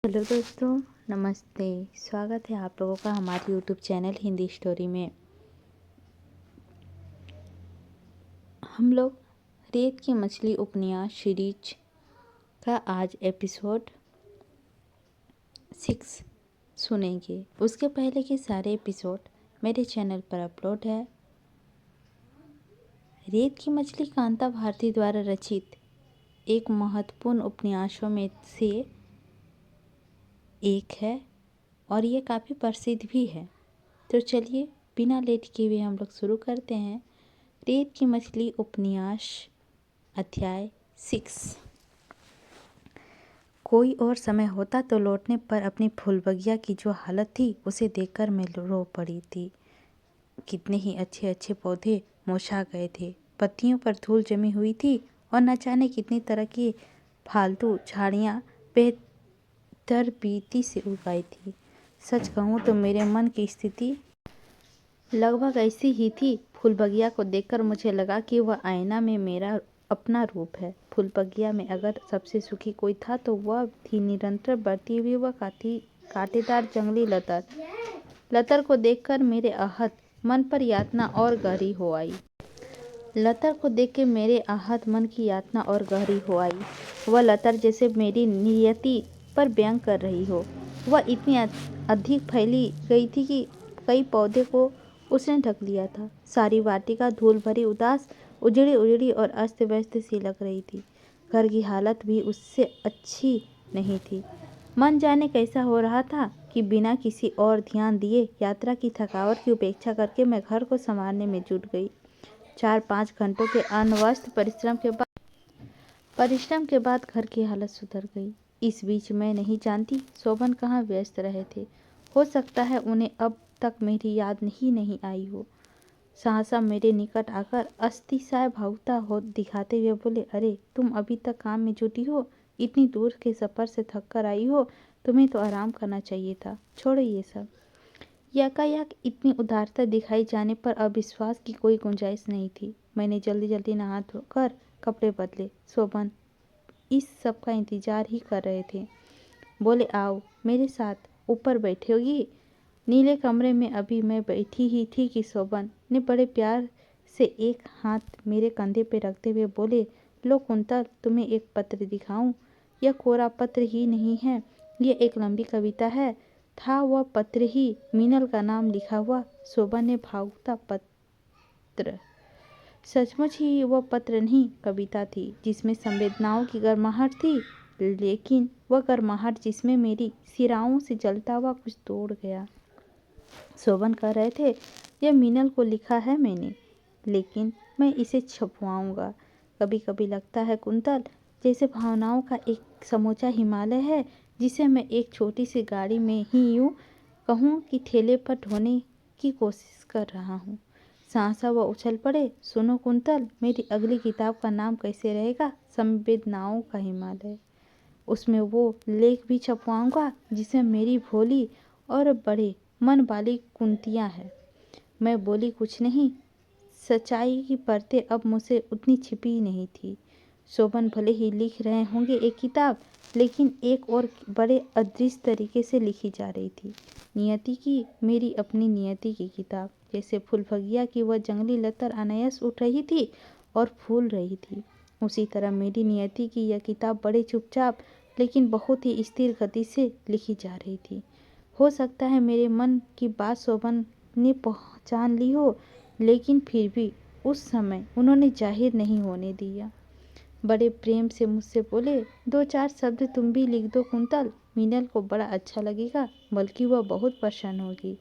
Hello दोस्तों, नमस्ते। स्वागत है आप लोगों का हमारे यूट्यूब चैनल हिंदी स्टोरी में। हम लोग रेत की मछली उपन्यास सीरीज का आज एपिसोड 6 सुनेंगे। उसके पहले के सारे एपिसोड मेरे चैनल पर अपलोड है। रेत की मछली कांता भारती द्वारा रचित एक महत्वपूर्ण उपन्यासों में से एक है और ये काफ़ी प्रसिद्ध भी है। तो चलिए बिना लेट किए हुए हम लोग शुरू करते हैं। रेत की मछली उपन्यास अध्याय 6। कोई और समय होता तो लौटने पर अपनी फूल बगिया की जो हालत थी उसे देखकर मैं रो पड़ी थी। कितने ही अच्छे अच्छे पौधे मुरझा गए थे, पत्तियों पर धूल जमी हुई थी और न जाने कितनी तरह की फालतू झाड़ियाँ बेतरतीबी से उगाई थी। सच कहूँ तो मेरे मन की स्थिति लगभग ऐसी ही थी। फूल बगिया को देखकर मुझे लगा कि वह आईना में मेरा अपना रूप है। फूल बगिया में अगर सबसे सुखी कोई था तो वह थी निरंतर बढ़ती हुई वह कांटेदार जंगली लतर को देखकर मेरे आहत मन पर यातना और गहरी हो आई। लतर को देख के मेरे आहत मन की यातना और गहरी हो आई। वह लतर जैसे मेरी नियति पर व्यंग कर रही हो। वह इतनी अधिक फैली गई थी कि कई पौधे को उसने ढक लिया था। सारी वाटिका धूल भरी, उदास, उजड़ी उजड़ी और अस्त व्यस्त सी लग रही थी। घर की हालत भी उससे अच्छी नहीं थी। मन जाने कैसा हो रहा था कि बिना किसी और ध्यान दिए यात्रा की थकावट की उपेक्षा करके मैं घर को संवारने में जुट गई। 4-5 घंटों के अनवस्थ परिश्रम के बाद घर की हालत सुधर गई। इस बीच मैं नहीं जानती शोभन कहाँ व्यस्त रहे थे। हो सकता है उन्हें अब तक मेरी याद नहीं आई हो। सहसा मेरे निकट आकर अस्थिसाय भावुकता हो दिखाते हुए बोले, अरे तुम अभी तक काम में जुटी हो? इतनी दूर के सफ़र से थक कर आई हो, तुम्हें तो आराम करना चाहिए था। छोड़ो ये सब। यकायक इतनी उदारता दिखाई जाने पर अविश्वास की कोई गुंजाइश नहीं थी। मैंने जल्दी जल्दी नहा धोकर कपड़े बदले। शोभन इस सब का इंतजार ही कर रहे थे। बोले, आओ मेरे साथ, ऊपर बैठोगी? नीले कमरे में अभी मैं बैठी ही थी कि शोभन ने बड़े प्यार से एक हाथ मेरे कंधे पे रखते हुए बोले, लो कुंतल, तुम्हें एक पत्र दिखाऊं? यह कोरा पत्र ही नहीं है, ये एक लंबी कविता है। था वह पत्र ही, मीनल का नाम लिखा हुआ। शोभन ने भावुकता पत्र। सचमुच ही वह पत्र नहीं, कविता थी जिसमें संवेदनाओं की गर्माहट थी, लेकिन वह गर्माहट जिसमें मेरी सिराओं से जलता हुआ कुछ तोड़ गया। शोभन कह रहे थे, यह मीनल को लिखा है मैंने, लेकिन मैं इसे छपवाऊंगा। कभी कभी लगता है कुंतल, जैसे भावनाओं का एक समूचा हिमालय है जिसे मैं एक छोटी सी गाड़ी में ही यूं कहूँ कि ठेले पर ढोने की कोशिश कर रहा हूँ। सहसा वह उछल पड़े, सुनो कुंतल, मेरी अगली किताब का नाम कैसे रहेगा? संवेदनाओं का हिमालय। उसमें वो लेख भी छपवाऊंगा जिसमें मेरी भोली और बड़े मन वाली कुंतियाँ हैं। मैं बोली कुछ नहीं, सच्चाई की परतें अब मुझसे उतनी छिपी नहीं थी। शोभन भले ही लिख रहे होंगे एक किताब, लेकिन एक और बड़े अदृश्य तरीके से लिखी जा रही थी। नियति की, मेरी अपनी नियति की किताब। जैसे फूलबगिया की वह जंगली लतर अनायास उठ रही थी और फूल रही थी, उसी तरह मेरी नियति की यह किताब बड़े चुपचाप लेकिन बहुत ही स्थिर गति से लिखी जा रही थी। हो सकता है मेरे मन की बात शोभन ने पहचान ली हो, लेकिन फिर भी उस समय उन्होंने जाहिर नहीं होने दिया। बड़े प्रेम से मुझसे बोले, 2-4 शब्द तुम भी लिख दो कुंतल, मीनल को बड़ा अच्छा लगेगा, बल्कि वह बहुत प्रसन्न होगी।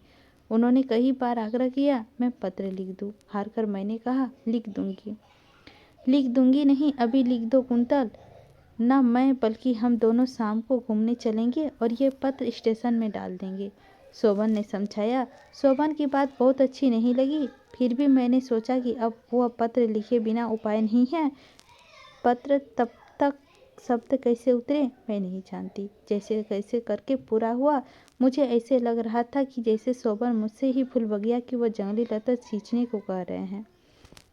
उन्होंने कई बार आग्रह किया मैं पत्र लिख दूं। हारकर मैंने कहा, लिख दूंगी नहीं, अभी लिख दो कुंतल। न मैं बल्कि हम दोनों शाम को घूमने चलेंगे और ये पत्र स्टेशन में डाल देंगे। शोभन ने समझाया। शोभन की बात बहुत अच्छी नहीं लगी, फिर भी मैंने सोचा कि अब वह पत्र लिखे बिना उपाय नहीं है। पत्र तब तक शब्द कैसे उतरे मैं नहीं जानती। जैसे कैसे करके पूरा हुआ, मुझे ऐसे लग रहा था कि जैसे शोभन मुझसे ही फूलबगिया की वह जंगली लता खींचने को कह रहे हैं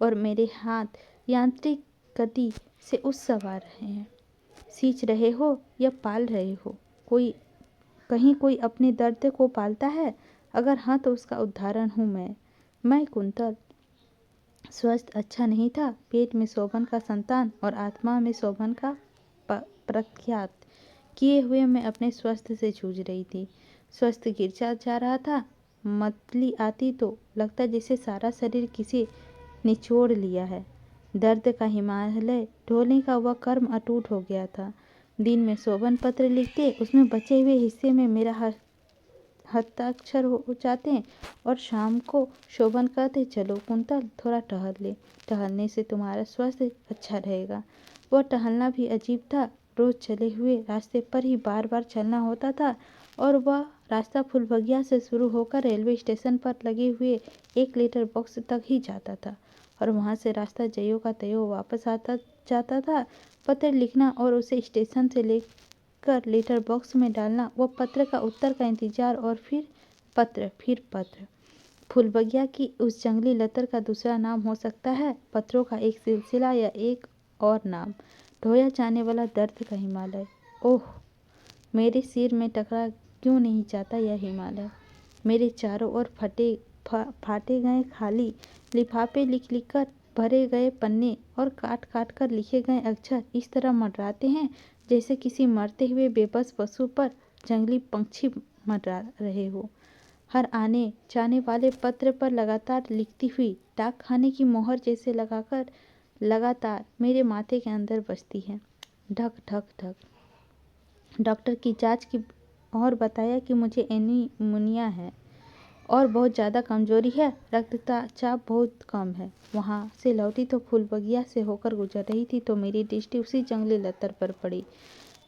और मेरे हाथ यांत्रिक गति से उस सवार रहे हैं। सींच रहे हो या पाल रहे हो, कोई कहीं कोई अपने दर्द को पालता है? अगर हाँ तो उसका उदाहरण हूँ मैं कुंतल। स्वास्थ्य अच्छा नहीं था। पेट में शोभन का संतान और आत्मा में शोभन का प्रख्यात किए हुए मैं अपने स्वास्थ्य से जूझ रही थी। स्वास्थ्य गिरता जा रहा था। मतली आती तो लगता जैसे सारा शरीर किसी निचोड़ लिया है। दर्द का हिमालय ढोने का वह कर्म अटूट हो गया था। दिन में शोभन पत्र लिखते, उसमें बचे हुए हिस्से में मेरा हस्ताक्षर हो जाते और शाम को शोभन कहते, चलो कुंतल थोड़ा टहल ले, टहलने से तुम्हारा स्वास्थ्य अच्छा रहेगा। वह टहलना भी अजीब था। रोज चले हुए रास्ते पर ही बार बार चलना होता था और वह रास्ता फुलबगिया से शुरू होकर रेलवे स्टेशन पर लगे हुए 1 लीटर बॉक्स तक ही जाता था और वहां से रास्ता जयो का त्यों वापस आता जाता था। पत्र लिखना और उसे स्टेशन से लेकर लेटर बॉक्स में डालना, वह पत्र का उत्तर का इंतजार और फिर पत्र। फुलबगिया की उस जंगली लतर का दूसरा नाम हो सकता है पत्रों का एक सिलसिला या एक और नाम, ढोया जाने वाला दर्द का हिमालय। ओह, मेरे सिर में टकरा क्यों नहीं जाता यह हिमालय। मेरे चारों ओर फाटे गए खाली लिफाफे, लिख लिख कर भरे गए पन्ने और काट काट कर लिखे गए अक्षर इस तरह मंडराते हैं जैसे किसी मरते हुए बेबस पशु पर जंगली पंछी मंडरा रहे हो। हर आने जाने वाले पत्र पर लगातार लिखती हुई डाक खाने की मोहर जैसे लगाकर लगातार मेरे माथे के अंदर बजती है। ढक ढक ढक। डॉक्टर की जांच की और बताया कि मुझे एनीमिया है और बहुत ज़्यादा कमजोरी है, रक्तचाप बहुत कम है। वहाँ से लौटी तो फुलबगिया से होकर गुजर रही थी तो मेरी दृष्टि उसी जंगली लतर पर पड़ी।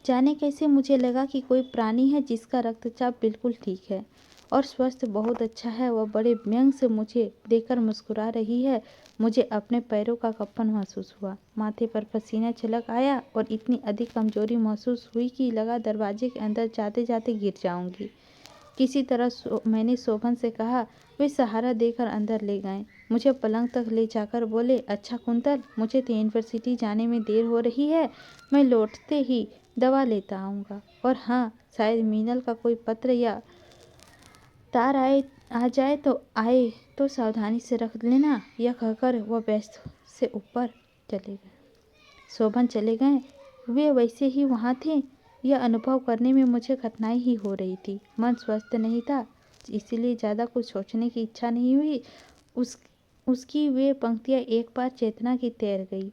जाने कैसे मुझे लगा कि कोई प्राणी है जिसका रक्तचाप बिल्कुल ठीक है और स्वास्थ्य बहुत अच्छा है। वह बड़े व्यंग से मुझे देखकर मुस्कुरा रही है। मुझे अपने पैरों का कंपन महसूस हुआ, माथे पर पसीना छलक आया और इतनी अधिक कमजोरी महसूस हुई कि लगा दरवाजे के अंदर जाते जाते गिर जाऊंगी। किसी तरह मैंने शोभन से कहा। वे सहारा देकर अंदर ले गए। मुझे पलंग तक ले जाकर बोले, अच्छा कुंतल, मुझे तो यूनिवर्सिटी जाने में देर हो रही है, मैं लौटते ही दवा लेता आऊँगा। और हाँ, शायद मीनल का कोई पत्र या तार आए तो सावधानी से रख लेना। यह कहकर वह व्यस्त से ऊपर चले गए। शोभन चले गए। वे वैसे ही वहाँ थे। यह अनुभव करने में मुझे कठिनाई ही हो रही थी। मन स्वस्थ नहीं था, इसीलिए ज़्यादा कुछ सोचने की इच्छा नहीं हुई। उसकी वे पंक्तियाँ एक बार चेतना की तैर गई।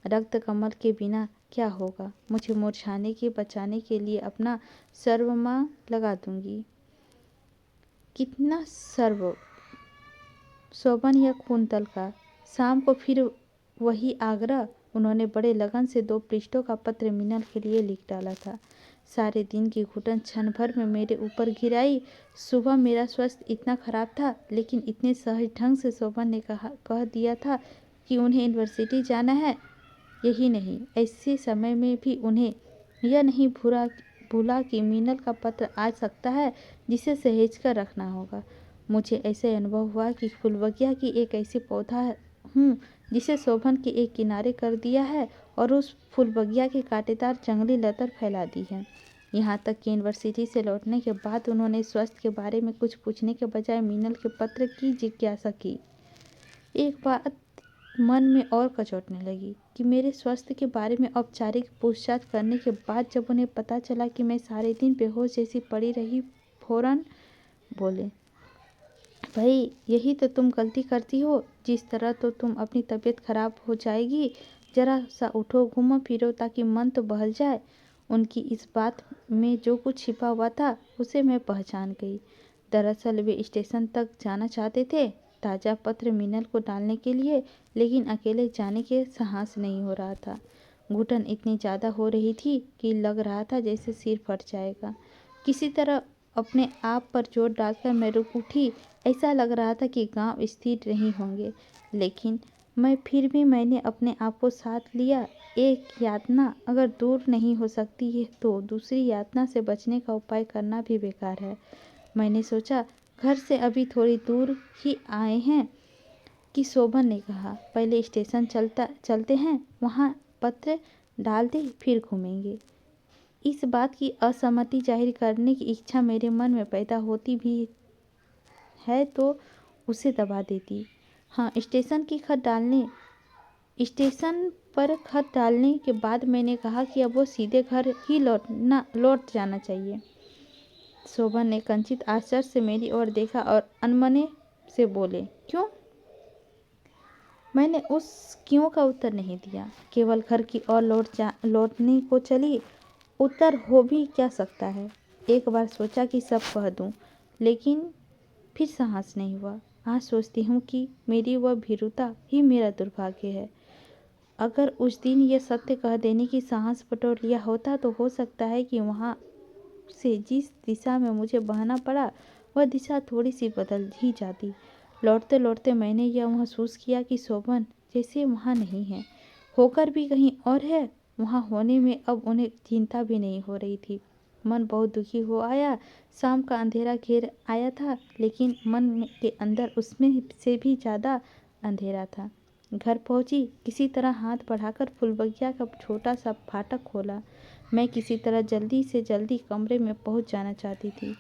रक्त कमल के बिना क्या होगा, मुझे मुरझाने के बचाने के लिए अपना सर्वमांग लगा दूंगी। कितना सर्व शोभन या कुंतल का। शाम को फिर वही आग्रह। उन्होंने बड़े लगन से 2 पृष्ठों का पत्र मीनल के लिए लिख डाला था। सारे दिन की घुटन क्षण भर में मेरे ऊपर गिर आई। सुबह मेरा स्वास्थ्य इतना खराब था, लेकिन इतने सहज ढंग से शोभन ने कह दिया था कि उन्हें यूनिवर्सिटी जाना है। यही नहीं, ऐसे समय में भी उन्हें यह नहीं भूला कि मीनल का पत्र आ सकता है जिसे सहेज कर रखना होगा। मुझे ऐसे अनुभव हुआ कि फुलबगिया की एक ऐसी पौधा हूँ जिसे शोभन के एक किनारे कर दिया है और उस फुलबगिया के कांटेदार जंगली लतर फैला दी है। यहाँ तक कि यूनिवर्सिटी से लौटने के बाद उन्होंने स्वास्थ्य के बारे में कुछ पूछने के बजाय मीनल के पत्र की जिज्ञासा की। एक बात मन में और कचोटने लगी कि मेरे स्वास्थ्य के बारे में औपचारिक पूछताछ करने के बाद जब उन्हें पता चला कि मैं सारे दिन बेहोश जैसी पड़ी रही, फौरन बोले, भाई यही तो तुम गलती करती हो। जिस तरह तो तुम अपनी तबीयत खराब हो जाएगी, जरा सा उठो, घूमो फिरो ताकि मन तो बहल जाए। उनकी इस बात में जो कुछ छिपा हुआ था उसे मैं पहचान गई। दरअसल वे स्टेशन तक जाना चाहते थे, ताज़ा पत्र मीनल को डालने के लिए, लेकिन अकेले जाने के साहस नहीं हो रहा था। घुटन इतनी ज़्यादा हो रही थी कि लग रहा था जैसे सिर फट जाएगा। किसी तरह अपने आप पर जोर डालकर मैं रुक उठी। ऐसा लग रहा था कि गांव स्थिर नहीं होंगे, लेकिन मैंने अपने आप को साथ लिया। एक यातना अगर दूर नहीं हो सकती है तो दूसरी यातना से बचने का उपाय करना भी बेकार है। मैंने सोचा, घर से अभी थोड़ी दूर ही आए हैं कि शोभन ने कहा, पहले स्टेशन चलते हैं, वहाँ पत्र डाल दे, फिर घूमेंगे। इस बात की असहमति जाहिर करने की इच्छा मेरे मन में पैदा होती भी है तो उसे दबा देती। हाँ, स्टेशन पर खत डालने के बाद मैंने कहा कि अब वो सीधे घर ही लौट जाना चाहिए। शोभन ने कंचित आश्चर्य से मेरी ओर देखा और अनमने से बोले, क्यों? मैंने उस क्यों का उत्तर नहीं दिया, केवल घर की ओर लौटने को चली। उत्तर हो भी क्या सकता है। एक बार सोचा कि सब कह दूं, लेकिन फिर साहस नहीं हुआ। आज सोचती हूँ कि मेरी वह भीरुता ही मेरा दुर्भाग्य है। अगर उस दिन यह सत्य कह देने की साहस बटोर लिया होता तो हो सकता है कि वहाँ से जिस दिशा में मुझे बहना पड़ा वह दिशा थोड़ी सी बदल ही जाती। लौटते लौटते मैंने यह महसूस किया कि शोभन जैसे वहाँ नहीं है, होकर भी कहीं और है। वहाँ होने में अब उन्हें चिंता भी नहीं हो रही थी। मन बहुत दुखी हो आया। शाम का अंधेरा घेर आया था, लेकिन मन के अंदर उसमें से भी ज़्यादा अंधेरा था। घर पहुंची, किसी तरह हाथ बढ़ाकर फुलबगिया का छोटा सा फाटक खोला। मैं किसी तरह जल्दी से जल्दी कमरे में पहुंच जाना चाहती थी।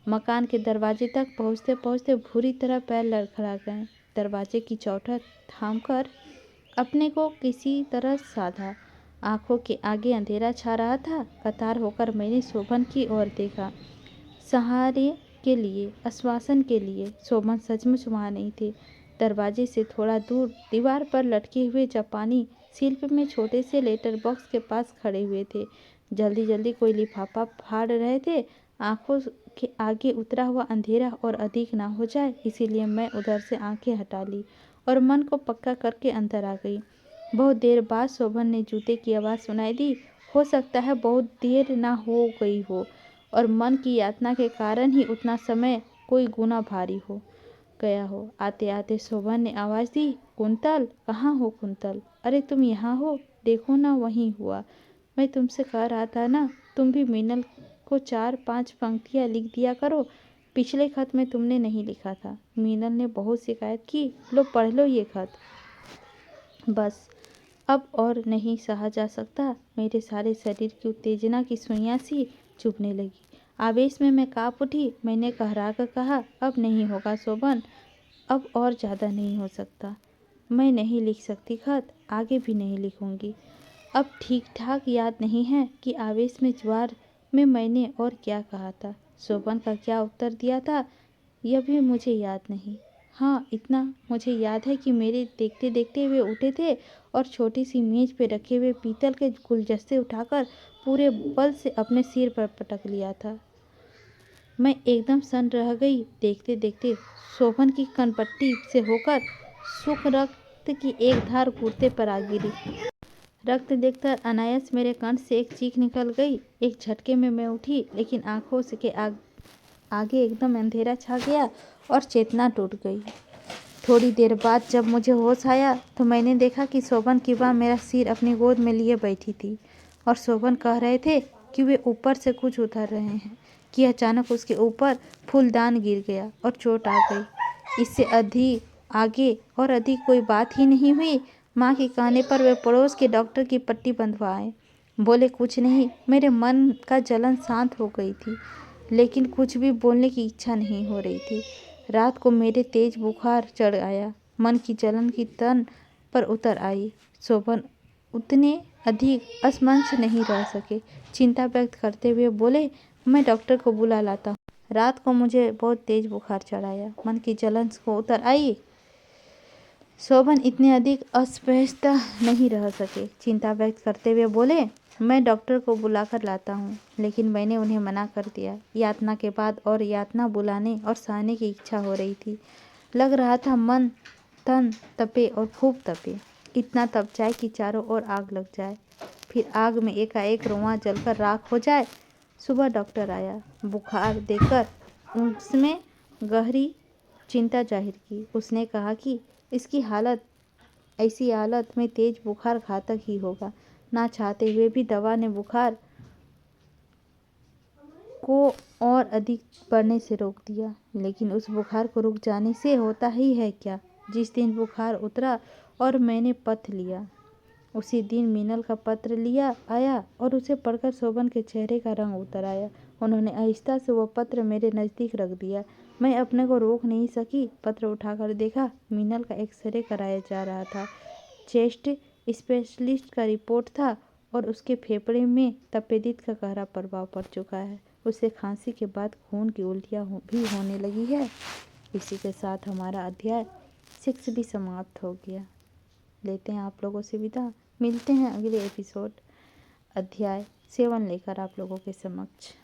मकान के दरवाजे तक पहुंचते पहुंचते बुरी तरह पैर लड़खड़ा गए। दरवाजे की चौखट थामकर अपने को किसी तरह साधा। आंखों के आगे अंधेरा छा रहा था। कतार होकर मैंने शोभन की ओर देखा। सहारे के लिए, आश्वासन के लिए शोभन सचमुच वहाँ नहीं थे। दरवाजे से थोड़ा दूर दीवार पर लटके हुए जापानी शिल्प में छोटे से लेटर बॉक्स के पास खड़े हुए थे। जल्दी जल्दी कोई लिफाफा फाड़ रहे थे। आंखों के आगे उतरा हुआ अंधेरा और अधिक ना हो जाए, इसीलिए मैं उधर से आंखें हटा ली और मन को पक्का करके अंदर आ गई। बहुत देर बाद शोभन ने जूते की आवाज़ सुनाई दी। हो सकता है बहुत देर ना हो गई हो और मन की यातना के कारण ही उतना समय कोई गुना भारी हो गया हो। आते आते शोभन ने आवाज़ दी, कुंतल, कहाँ हो कुंतल? अरे तुम यहाँ हो, देखो ना, वहीं हुआ। मैं तुमसे कह रहा था ना, तुम भी मीनल को 4-5 पंक्तियाँ लिख दिया करो। पिछले खत में तुमने नहीं लिखा था। मीनल ने बहुत शिकायत की। लो पढ़ लो ये खत। बस अब और नहीं सहा जा सकता। मेरे सारे शरीर की उत्तेजना की सुइयां सी चुभने लगी। आवेश में मैं काँप उठी। मैंने कहरा कर कहा, अब नहीं होगा शोभन, अब और ज़्यादा नहीं हो सकता। मैं नहीं लिख सकती खत, आगे भी नहीं लिखूंगी। अब ठीक ठाक याद नहीं है कि आवेश में ज्वार में मैंने और क्या कहा था, शोभन का क्या उत्तर दिया था, यह भी मुझे याद नहीं। हाँ, इतना मुझे याद है कि मेरे देखते देखते वे उठे थे और छोटी सी मेज पे रखे हुए पीतल के गुलदस्ते उठाकर पूरे बल से अपने सिर पर पटक लिया था। मैं एकदम सन्न रह गई। देखते देखते शोभन की कनपट्टी से होकर सूख रक्त की एक धार कुर्ते पर आ गिरी। रक्त देखकर अनायास मेरे कंठ से एक चीख निकल गई। एक झटके में मैं उठी, लेकिन आंखों से के आगे एकदम अंधेरा छा गया और चेतना टूट गई। थोड़ी देर बाद जब मुझे होश आया तो मैंने देखा कि शोभन की माँ मेरा सिर अपनी गोद में लिए बैठी थी और शोभन कह रहे थे कि वे ऊपर से कुछ उतर रहे हैं कि अचानक उसके ऊपर फूलदान गिर गया और चोट आ गई। इससे आगे और अधिक कोई बात ही नहीं हुई। माँ के कहने पर वे पड़ोस के डॉक्टर की पट्टी बंधवाए। बोले कुछ नहीं। मेरे मन का जलन शांत हो गई थी, लेकिन कुछ भी बोलने की इच्छा नहीं हो रही थी। रात को मेरे तेज बुखार चढ़ आया। मन की जलन की तन पर उतर आई। शोभन उतने अधिक असमंच नहीं रह सके। चिंता व्यक्त करते हुए बोले, मैं डॉक्टर को बुला लाता हूँ। रात को मुझे बहुत तेज बुखार चढ़ आया। मन की जलन को उतर आई। शोभन इतने अधिक अस्वस्थ नहीं रह सके। चिंता व्यक्त करते हुए बोले, मैं डॉक्टर को बुलाकर लाता हूँ। लेकिन मैंने उन्हें मना कर दिया। यातना के बाद और यातना बुलाने और सहने की इच्छा हो रही थी। लग रहा था मन तन तपे और खूब तपे, इतना तप जाए कि चारों ओर आग लग जाए, फिर आग में एकाएक रुआं जलकर राख हो जाए। सुबह डॉक्टर आया। बुखार देखकर उसमें गहरी चिंता जाहिर की। उसने कहा कि इसकी ऐसी हालत में तेज बुखार घातक ही होगा। ना चाहते हुए भी दवा ने बुखार को और अधिक बढ़ने से रोक दिया। लेकिन उस बुखार को रुक जाने से होता ही है क्या? जिस दिन बुखार उतरा और मैंने पथ लिया, उसी दिन मीनल का पत्र लिया आया और उसे पढ़कर शोभन के चेहरे का रंग उतर आया। उन्होंने आहिस्ता से वह पत्र मेरे नज़दीक रख दिया। मैं अपने को रोक नहीं सकी। पत्र उठाकर देखा, मीनल का एक्सरे कराया जा रहा था। चेस्ट स्पेशलिस्ट का रिपोर्ट था और उसके फेफड़े में तपेदिक का गहरा प्रभाव पड़ चुका है। उसे खांसी के बाद खून की उल्टियाँ भी होने लगी है। इसी के साथ हमारा अध्याय 6 भी समाप्त हो गया। लेते हैं आप लोगों से विदा। मिलते हैं अगले एपिसोड अध्याय 7 लेकर आप लोगों के समक्ष।